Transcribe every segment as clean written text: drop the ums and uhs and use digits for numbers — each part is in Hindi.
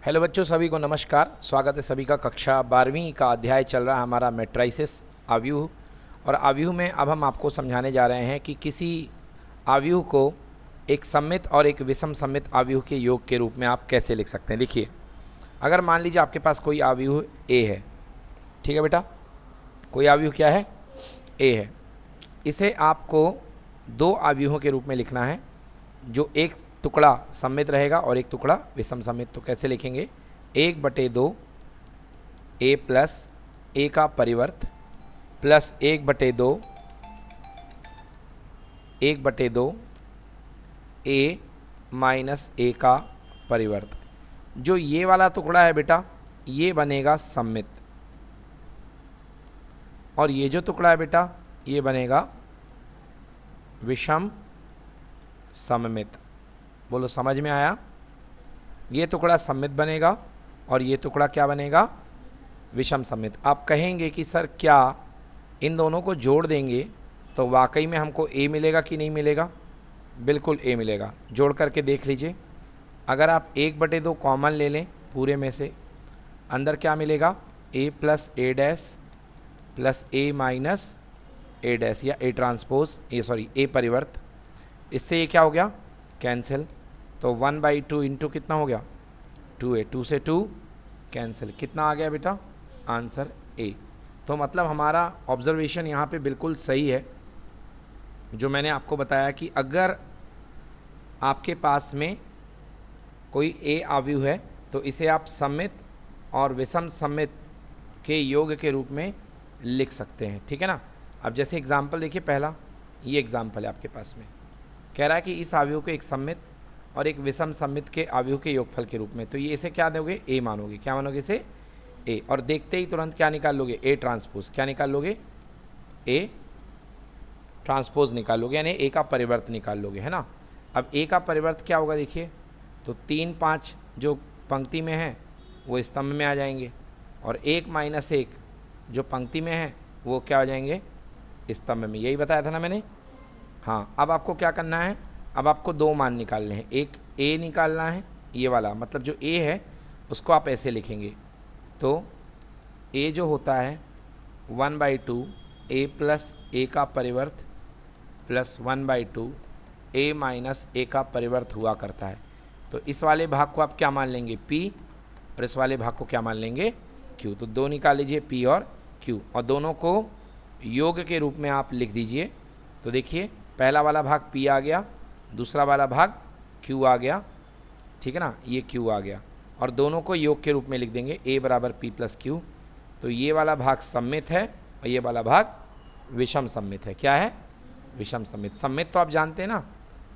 हेलो बच्चों, सभी को नमस्कार। स्वागत है सभी का। कक्षा 12वीं का अध्याय चल रहा है हमारा मैट्राइसिस, आव्यूह। और आव्यूह में अब हम आपको समझाने जा रहे हैं कि किसी आव्यूह को एक सममित और एक विषम सममित आव्यूह के योग के रूप में आप कैसे लिख सकते हैं। देखिए, अगर मान लीजिए आपके पास कोई आव्यूह ए है, ठीक है बेटा, कोई आव्यूह क्या है, ए है। इसे आपको दो आव्यूहों के रूप में लिखना है, जो एक टुकड़ा सममित रहेगा और एक टुकड़ा विषम सममित। तो कैसे लिखेंगे, 1/2 ए प्लस ए का परिवर्त प्लस 1/2 ए माइनस ए का परिवर्त। जो ये वाला टुकड़ा है बेटा, ये बनेगा सममित, और ये जो टुकड़ा है बेटा, ये बनेगा विषम सममित। बोलो, समझ में आया? ये टुकड़ा सममित बनेगा और ये टुकड़ा क्या बनेगा, विषम सममित। आप कहेंगे कि सर क्या इन दोनों को जोड़ देंगे तो वाकई में हमको ए मिलेगा कि नहीं मिलेगा? बिल्कुल ए मिलेगा। जोड़ करके देख लीजिए। अगर आप 1/2 कॉमन ले लें पूरे में से, अंदर क्या मिलेगा, ए प्लस ए डैश प्लस ए माइनस ए डैश, या ए ट्रांसपोज, ए परिवर्त। इससे ये क्या हो गया, कैंसिल। तो 1/2 इंटू कितना हो गया, 2a, 2 से 2 कैंसिल। कितना आ गया बेटा, आंसर ए। तो मतलब हमारा ऑब्जर्वेशन यहाँ पे बिल्कुल सही है, जो मैंने आपको बताया कि अगर आपके पास में कोई ए आव्यूह है तो इसे आप सममित और विषम सममित के योग के रूप में लिख सकते हैं, ठीक है ना। अब जैसे एग्जाम्पल देखिए, पहला ये एग्जाम्पल है आपके पास में, कह रहा है कि इस आव्यूह को एक सममित और एक विषम सममित के आव्यूह के योगफल के रूप में, तो ये इसे क्या दोगे, ए मानोगे। क्या मानोगे इसे, ए। और देखते ही तुरंत क्या निकाल लोगे, ए ट्रांसपोज। क्या निकाल लोगे, ए ट्रांसपोज निकाल लोगे, यानी ए का परिवर्त निकाल लोगे, है ना। अब ए का परिवर्त क्या होगा देखिए, तो 3, 5 जो पंक्ति में है वो स्तंभ में आ जाएंगे, और 1 - 1 जो पंक्ति में है वो क्या हो जाएंगे, स्तंभ में। यही बताया था ना मैंने। हाँ, अब आपको क्या करना है, अब आपको दो मान निकालने हैं। एक ए निकालना है, ये वाला, मतलब जो ए है उसको आप ऐसे लिखेंगे। तो ए जो होता है 1/2 ए प्लस ए का परिवर्त प्लस 1/2 ए माइनस ए का परिवर्त हुआ करता है। तो इस वाले भाग को आप क्या मान लेंगे, पी, और इस वाले भाग को क्या मान लेंगे, क्यू। तो दो निकाल लीजिए, पी और क्यू, और दोनों को योग के रूप में आप लिख दीजिए। तो देखिए, पहला वाला भाग पी आ गया, दूसरा वाला भाग क्यू आ गया, ठीक है ना, ये क्यू आ गया, और दोनों को योग के रूप में लिख देंगे, ए बराबर पी प्लस क्यू। तो ये वाला भाग सममित है और ये वाला भाग विषम सममित है। क्या है, विषम सममित। सममित तो आप जानते हैं ना,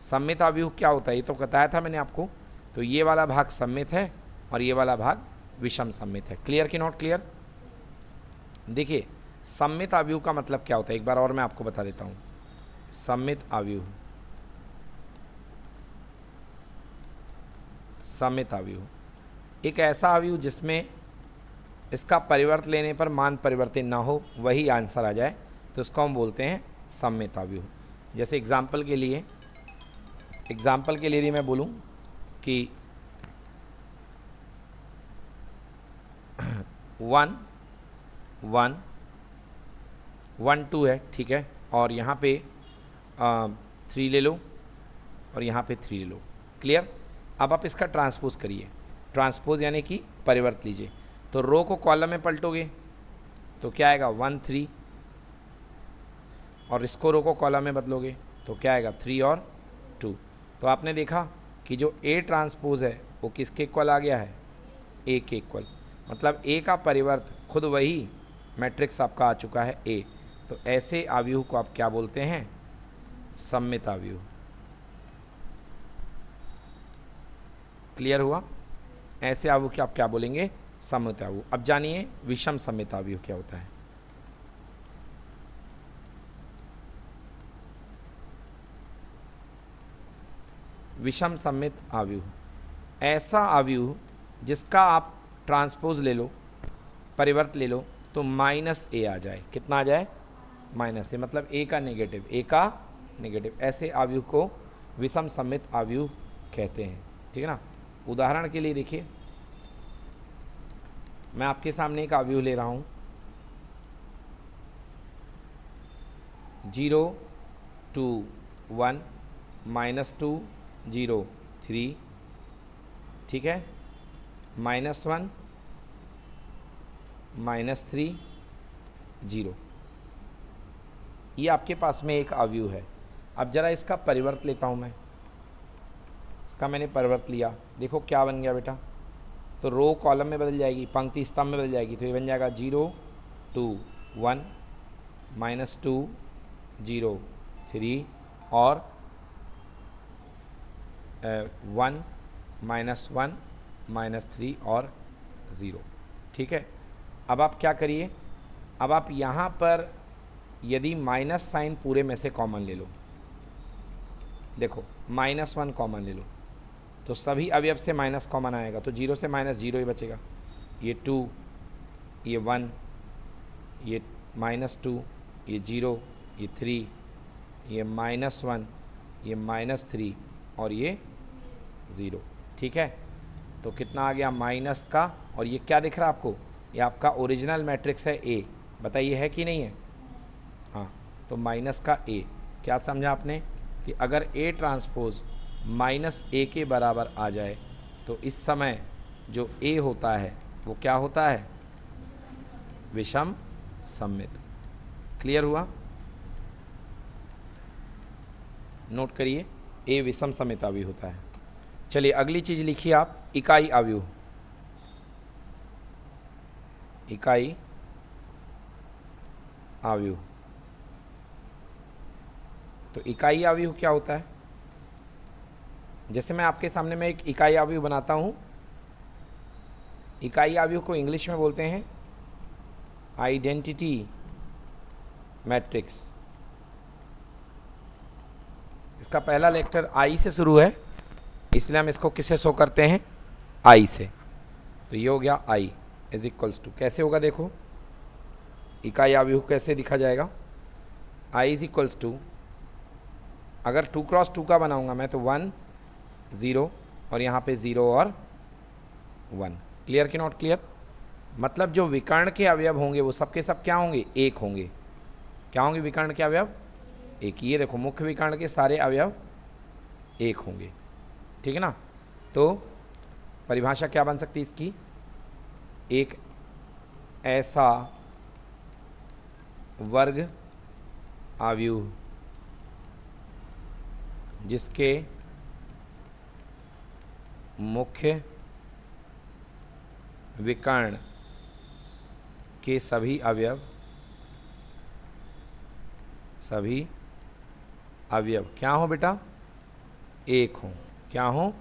सममित आव्यूह क्या होता है, ये तो बताया था मैंने आपको। तो ये वाला भाग सममित है और ये वाला भाग विषम सममित है। क्लियर कि नॉट क्लियर? देखिए, सममित आव्यूह का मतलब क्या होता है, एक बार और मैं आपको बता देता हूँ। सममित आव्यूह, सममित आव्यूह एक ऐसा आव्यूह जिसमें इसका परिवर्त लेने पर मान परिवर्तित ना हो, वही आंसर आ जाए, तो इसको हम बोलते हैं सममित आव्यूह। जैसे एग्जाम्पल के लिए यदि मैं बोलूं कि 1 1 1 2 है, ठीक है, और यहाँ पे 3 ले लो और यहाँ पे 3 ले लो। क्लियर? अब आप इसका ट्रांसपोज करिए, ट्रांसपोज यानी कि परिवर्त लीजिए। तो रो को कॉलम में पलटोगे तो क्या आएगा, 1 3, और इसको रो को कॉलम में बदलोगे तो क्या आएगा, 3 और 2। तो आपने देखा कि जो ए ट्रांसपोज है वो किसके इक्वल आ गया है, ए के इक्वल। मतलब ए का परिवर्त खुद वही मैट्रिक्स आपका आ चुका है, ए। तो ऐसे आव्यूह को आप क्या बोलते हैं, सममित आव्यूह। क्लियर हुआ? ऐसे आव्यूह की आप क्या बोलेंगे, सममित आव्यूह। अब जानिए विषम सममित आव्यूह क्या होता है। विषम सममित आव्यूह ऐसा आव्यूह जिसका आप ट्रांसपोज ले लो, परिवर्त ले लो, तो -a आ जाए। कितना आ जाए, -a, मतलब a का नेगेटिव। ऐसे आव्यूह को विषम सममित आव्यूह कहते हैं, ठीक है ना। उदाहरण के लिए देखिए, मैं आपके सामने एक अवयव ले रहा हूँ, 0 2 1 -2 0 3, ठीक है, -1 -3 0। ये आपके पास में एक अवयव है। अब जरा इसका परिवर्त लेता हूँ मैं, इसका मैंने परिवर्त लिया, देखो क्या बन गया बेटा। तो रो कॉलम में बदल जाएगी, पंक्ति स्तंभ में बदल जाएगी, तो ये बन जाएगा 0 2 1 -2 0 3 और 1 -1 -3 और 0, ठीक है। अब आप क्या करिए, अब आप यहाँ पर यदि माइनस साइन पूरे में से कॉमन ले लो, देखो -1 कॉमन ले लो, तो सभी अवयव से माइनस कॉमन आएगा, तो 0 से -0 ही बचेगा। ये 2, ये 1, ये -2, ये 0, ये 3, ये -1, ये -3 और ये 0, ठीक है। तो कितना आ गया माइनस का, और ये क्या दिख रहा है आपको, ये आपका ओरिजिनल मैट्रिक्स है ए, बताइए है कि नहीं है। हाँ, तो माइनस का ए, क्या समझा आपने कि अगर ए ट्रांसपोज -a के बराबर आ जाए तो इस समय जो ए होता है वो क्या होता है, विषम सममित। क्लियर हुआ, नोट करिए, ए विषम सममित अवयव होता है। चलिए अगली चीज लिखिए आप, इकाई अवयव। इकाई अवयव, तो इकाई अवयव क्या होता है, जैसे मैं आपके सामने में एक इकाई अवयव बनाता हूं, इकाई अवयव को इंग्लिश में बोलते हैं आइडेंटिटी मैट्रिक्स। इसका पहला लेक्चर आई से शुरू है, इसलिए हम इसको किससे शो करते हैं, आई से। तो ये हो गया आई इज इक्वल्स टू, कैसे होगा देखो, इकाई अवयव कैसे लिखा जाएगा, आई इज इक्वल्स टू, अगर 2 क्रॉस 2 का बनाऊंगा मैं तो 1 0 और यहाँ पे 0 और 1। क्लियर कि नॉट क्लियर, मतलब जो विकर्ण के अवयव होंगे वो सबके सब क्या होंगे, एक होंगे। क्या होंगे विकर्ण के अवयव, एक। ये देखो मुख्य विकर्ण के सारे अवयव एक होंगे, ठीक है ना। तो परिभाषा क्या बन सकती है इसकी, एक ऐसा वर्ग अवयव जिसके मुख्य विकर्ण के सभी अवयव क्या हो बेटा, एक हो, क्या हो,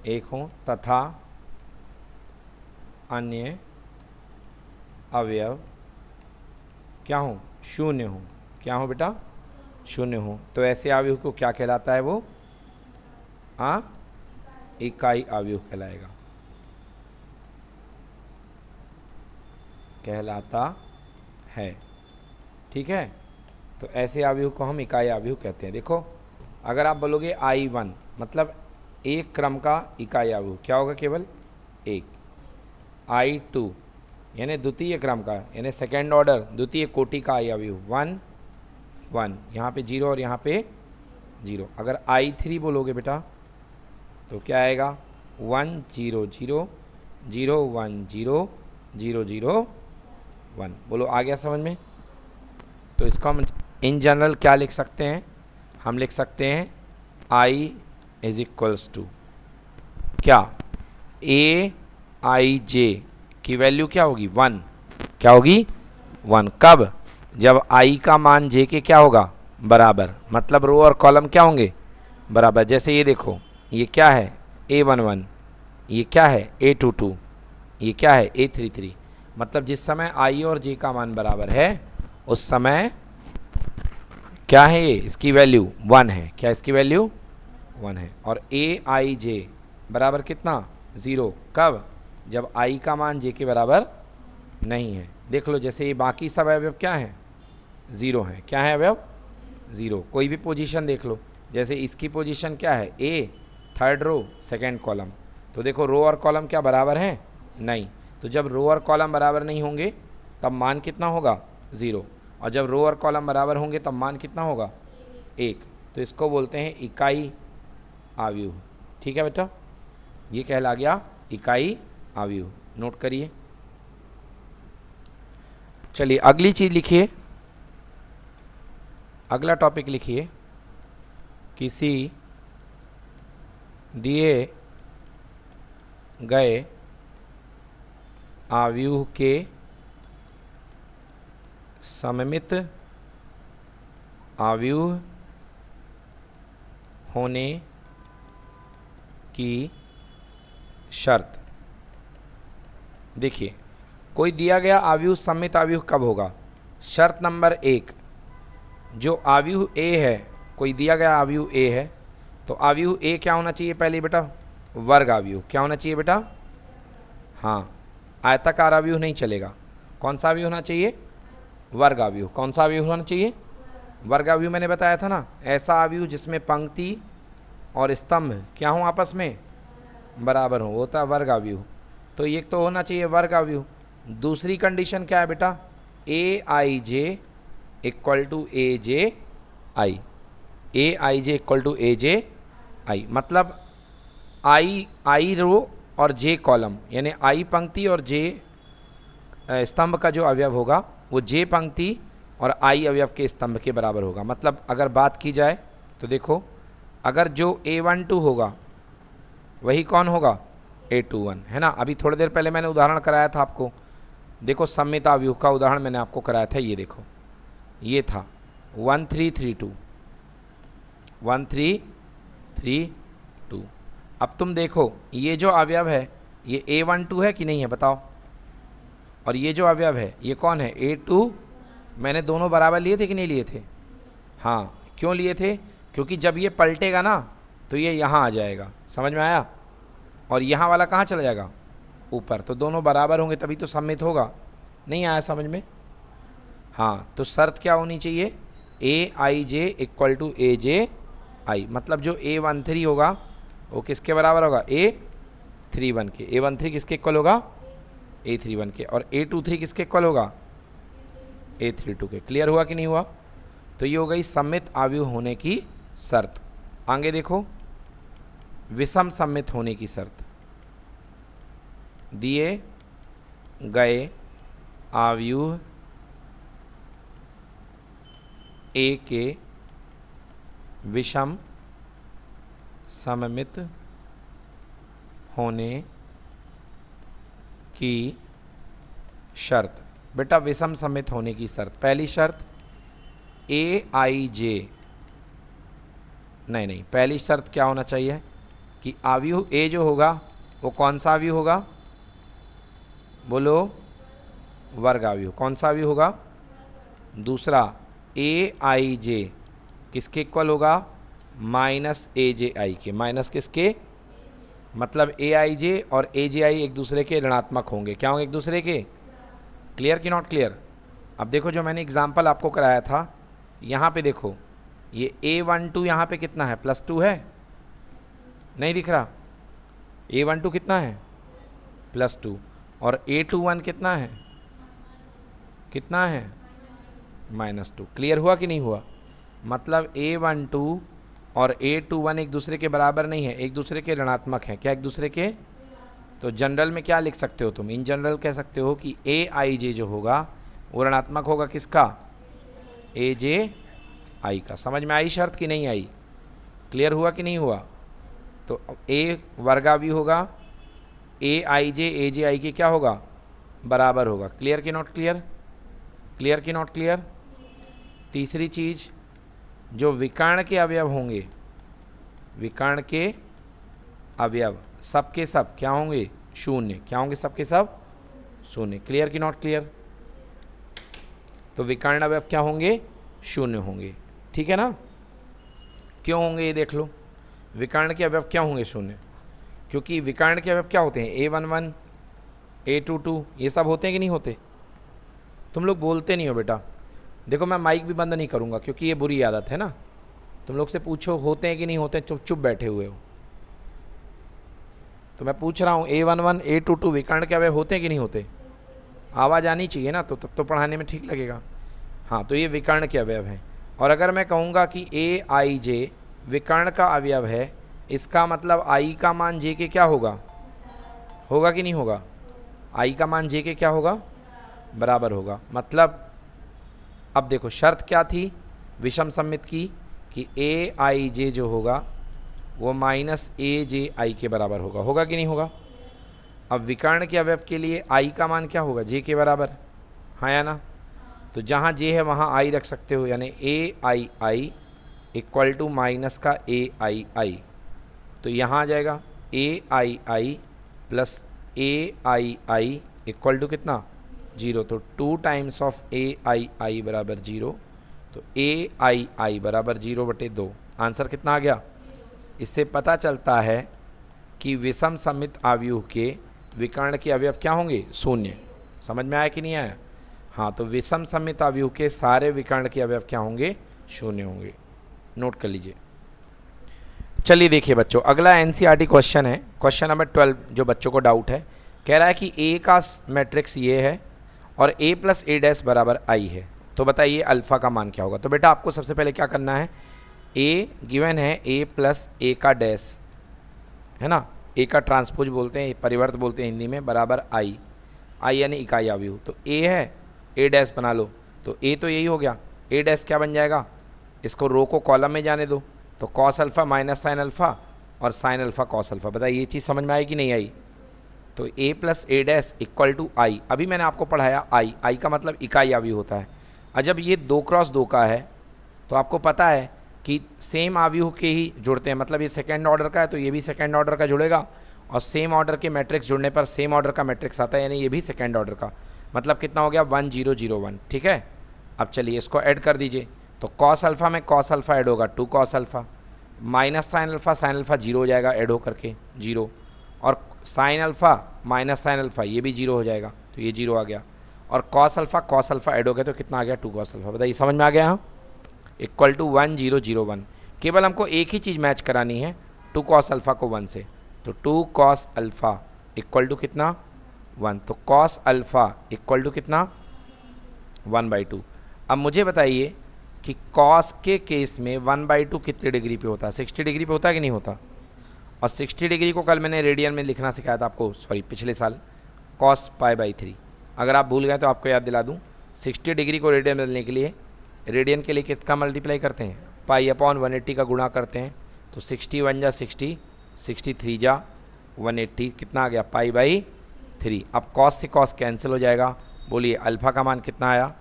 एक हो, तथा अन्य अवयव क्या हो, शून्य हो। क्या हो बेटा, शून्य हो। तो ऐसे अवयव को क्या कहलाता है, वो इकाई अवयव कहलाएगा, कहलाता है, ठीक है। तो ऐसे अवयव को हम इकाई अवयव कहते हैं। देखो अगर आप बोलोगे I1 मतलब एक क्रम का इकाई अवयव क्या होगा, केवल एक। I2 यानी द्वितीय क्रम का, यानी सेकेंड ऑर्डर द्वितीय कोटि का अवयव 1 1, यहाँ पे 0 और यहाँ पे 0। अगर I3 बोलोगे बेटा तो क्या आएगा, 1 0 0 0 1 0 0 0 1। बोलो आ गया समझ में। तो इसको हम इन जनरल क्या लिख सकते हैं, हम लिख सकते हैं I इज इक्वल्स टू क्या, AIJ की वैल्यू क्या होगी, 1। क्या होगी, 1। कब, जब I का मान J के क्या होगा, बराबर, मतलब रो और कॉलम क्या होंगे, बराबर। जैसे ये देखो, ये क्या है A11, ये क्या है A22, ये क्या है A33। मतलब जिस समय I और J का मान बराबर है उस समय क्या है, ये इसकी वैल्यू 1 है। क्या इसकी वैल्यू 1 है। और AIJ बराबर कितना, 0। कब, जब I का मान J के बराबर नहीं है। देख लो जैसे ये बाकी सब अवयव क्या है, 0 है। क्या है अवयव, 0। कोई भी पोजीशन देख लो, जैसे इसकी पोजीशन क्या है, A third row second column, तो देखो रो और कॉलम क्या बराबर हैं, नहीं। तो जब रो और कॉलम बराबर नहीं होंगे तब मान कितना होगा 0, और जब रो और कॉलम बराबर होंगे तब मान कितना होगा 1। तो इसको बोलते हैं इकाई आव्यूह। ठीक है बेटा, ये कहला गया इकाई आव्यूह। नोट करिए। चलिए अगली चीज़ लिखिए, अगला टॉपिक लिखिए। किसी दिए गए आव्यूह के सममित आव्यूह होने की शर्त। देखिए, कोई दिया गया आव्यूह सममित आव्यूह कब होगा? शर्त नंबर 1, जो आव्यूह A है, कोई दिया गया आव्यूह A है, तो आव्यूह A क्या होना चाहिए पहले बेटा? वर्ग आव्यूह। क्या होना चाहिए बेटा? हाँ, आयताकार आव्यूह नहीं चलेगा। कौन सा आव्यूह होना चाहिए? वर्ग आव्यूह। कौन सा आव्यूह होना चाहिए? वर्ग आव्यूह। मैंने बताया था ना, ऐसा आव्यूह जिसमें पंक्ति और स्तंभ क्या हो आपस में बराबर हो, वो होता है वर्ग आव्यूह। तो ये तो होना चाहिए वर्ग आव्यूह। दूसरी कंडीशन क्या है बेटा? A I J equal to A J I. A I J equal to A J I मतलब आई रो और जे कॉलम, यानी आई पंक्ति और जे स्तंभ का जो अवयव होगा वो जे पंक्ति और आई अवयव के स्तंभ के बराबर होगा। मतलब अगर बात की जाए तो देखो, अगर जो A12 होगा वही कौन होगा? A21, है ना। अभी थोड़ी देर पहले मैंने उदाहरण कराया था आपको, देखो सममित आव्यूह का उदाहरण मैंने आपको कराया था। ये देखो, ये था 1332 1332। अब तुम देखो, ये जो अवयव है ये A12 है कि नहीं है बताओ? और ये जो अवयव है ये कौन है? A2। मैंने दोनों बराबर लिए थे कि नहीं लिए थे? हाँ, क्यों लिए थे? क्योंकि जब ये पलटेगा ना तो ये यहाँ आ जाएगा, समझ में आया? और यहाँ वाला कहाँ चला जाएगा? ऊपर। तो दोनों बराबर होंगे तभी तो सममित होगा। नहीं आया समझ में? हाँ, तो शर्त क्या होनी चाहिए? ए I J equal to A J I. मतलब जो A13 होगा वो किसके बराबर होगा? A31 के। A13 किसके इक्वल होगा? A31 के। और A23 किसके इक्वल होगा? A32 के। क्लियर हुआ कि नहीं हुआ? तो ये हो गई सममित आव्यूह होने की शर्त। आगे देखो, विषम सममित होने की शर्त। दिए गए आव्यूह A के विषम सममित होने की शर्त। बेटा विषम सममित होने की शर्त, पहली शर्त ए आई जे, नहीं, पहली शर्त क्या होना चाहिए कि आव्यूह A जो होगा वो कौन सा आव्यूह होगा? बोलो, वर्ग आव्यूह। कौन सा आव्यूह होगा? दूसरा ए आई जे किसके इक्वल होगा? माइनस ए जे आई के। माइनस किसके? मतलब ए आई जे और ए जे आई एक दूसरे के ऋणात्मक होंगे। क्या होंगे? एक दूसरे के। क्लियर कि नॉट क्लियर? अब देखो, जो मैंने एग्जाम्पल आपको कराया था, यहाँ पे देखो, ये A12 यहाँ पे कितना है? +2 है, नहीं दिख रहा? A12 कितना है? +2। और A21 कितना है? कितना है? -2। क्लियर हुआ कि नहीं हुआ? मतलब A12 और A21 एक दूसरे के बराबर नहीं है, एक दूसरे के ऋणात्मक हैं। क्या एक दूसरे के? तो जनरल में क्या लिख सकते हो तुम? इन जनरल कह सकते हो कि ए आई जे जो होगा वो ऋणात्मक होगा किसका? ए जे आई का। समझ में आई शर्त कि नहीं आई? क्लियर हुआ कि नहीं हुआ? तो ए वर्गाव्यूह होगा, ए आई जे ए जे आई के क्या होगा? बराबर होगा। क्लियर कि नॉट क्लियर? क्लियर कि नॉट क्लियर? तीसरी चीज़, जो विकर्ण के अवयव होंगे, विकर्ण के अवयव सब के सब क्या होंगे? शून्य। क्या होंगे? सब के सब शून्य। क्लियर कि नॉट क्लियर? तो विकर्ण अवयव क्या होंगे? शून्य होंगे। ठीक है ना? क्यों होंगे ये देख लो। विकर्ण के अवयव क्या होंगे? शून्य। क्योंकि विकर्ण के अवयव क्या होते हैं? A11 A22 ये सब होते हैं कि नहीं होते? तुम लोग बोलते नहीं हो बेटा। देखो, मैं माइक भी बंद नहीं करूँगा क्योंकि ये बुरी आदत है ना। तुम लोग से पूछो होते हैं कि नहीं होते, चुप चुप बैठे हुए हो। तो मैं पूछ रहा हूँ A11 A22 विकर्ण के अवयव होते हैं कि नहीं होते? आवाज़ आनी चाहिए ना, तो तब तो पढ़ाने में ठीक लगेगा। हाँ, तो ये विकर्ण के अवयव हैं। और अगर मैं कहूँगा कि AIJ विकर्ण का अवयव है, इसका मतलब I का मान J के क्या होगा? होगा कि नहीं होगा? I का मान J के क्या होगा? बराबर होगा। मतलब अब देखो शर्त क्या थी विषम सममित की, कि AIJ जो होगा वो माइनस AJI के बराबर होगा। होगा कि नहीं होगा? अब विकर्ण के अवयव के लिए I का मान क्या होगा? J के बराबर, हाँ या ना? तो जहाँ J है वहाँ I रख सकते हो, यानी AII इक्वल टू माइनस का AII। तो यहाँ आ जाएगा AII plus AII equal to कितना? 0। तो 2 टाइम्स ऑफ AII बराबर 0। तो AII बराबर 0/2। आंसर कितना आ गया? इससे पता चलता है कि विषम सममित आव्यूह के विकर्ण के अवयव क्या होंगे? शून्य। समझ में आया कि नहीं आया? हाँ, तो विषम सममित आव्यूह के सारे विकर्ण के अवयव क्या होंगे? शून्य होंगे। नोट कर लीजिए। चलिए देखिए बच्चों, अगला एनसीईआरटी क्वेश्चन है, क्वेश्चन नंबर 12, जो बच्चों को डाउट है। कह रहा है कि ए का मैट्रिक्स ये है और a प्लस a डैश बराबर I है, तो बताइए अल्फ़ा का मान क्या होगा? तो बेटा आपको सबसे पहले क्या करना है, a गिवन है a प्लस a का डैश, है ना, a का ट्रांसपोज बोलते हैं, परिवर्त बोलते हैं हिंदी में, बराबर I यानी इकाई आव्यूह। तो a है, a डैश बना लो, तो a तो यही हो गया, a डैश क्या बन जाएगा? इसको रो को कॉलम में जाने दो, तो cos alpha minus sine alpha और साइन अल्फ़ा कॉस अल्फ़ा। बताइए ये चीज़ समझ में आई कि नहीं आई? तो a plus a dash equal to I। अभी मैंने आपको पढ़ाया I का मतलब इकाई आव्यूह होता है। और जब ये 2 क्रॉस 2 का है तो आपको पता है कि सेम आव्यूह के ही जुड़ते हैं, मतलब ये सेकेंड ऑर्डर का है तो ये भी सेकेंड ऑर्डर का जुड़ेगा, और सेम ऑर्डर के मैट्रिक्स जुड़ने पर सेम ऑर्डर का मैट्रिक्स आता है, यानी ये भी सेकेंड ऑर्डर का। मतलब कितना हो गया? 1 0 0 1। ठीक है, अब चलिए इसको ऐड कर दीजिए। तो कॉस अल्फ़ा में कॉस अल्फ़ा ऐड होगा 2 cos alpha, minus sine alpha 0 हो जाएगा ऐड हो करके 0, और sine alpha minus sine alpha ये भी 0 हो जाएगा, तो ये 0 आ गया, और कॉस अल्फ़ा ऐड हो गया तो कितना आ गया? 2 कॉस अल्फ़ा। बताइए समझ में आ गया? हाँ, इक्वल टू 1 0 0 1। केवल हमको एक ही चीज़ मैच करानी है, 2 कॉस अल्फ़ा को 1 से, तो 2 कॉस अल्फ़ा इक्वल टू कितना? 1। तो कॉस अल्फ़ा इक्वल टू कितना? 1/2। अब मुझे बताइए कि कॉस के केस में 1/2 कितने डिग्री पे होता है? 60 डिग्री पे होता है कि नहीं होता? और 60 डिग्री को कल मैंने रेडियन में लिखना सिखाया था आपको, सॉरी पिछले साल, कॉस π/3। अगर आप भूल गए तो आपको याद दिला दूं, 60 डिग्री को रेडियन में बदलने के लिए, रेडियन के लिए किसका मल्टीप्लाई करते हैं? π/180 का गुणा करते हैं, तो 60 1 जा 60, 63 जा 180, कितना आ गया? π/3। अब कॉस से कॉस कैंसिल हो जाएगा। बोलिए अल्फ़ा का मान कितना आया?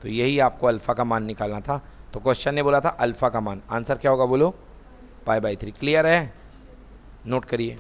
तो यही आपको अल्फ़ा का मान निकालना था। तो क्वेश्चन ने बोला था अल्फ़ा का मान, आंसर क्या होगा बोलो? π/3। क्लियर है? नोट करिए।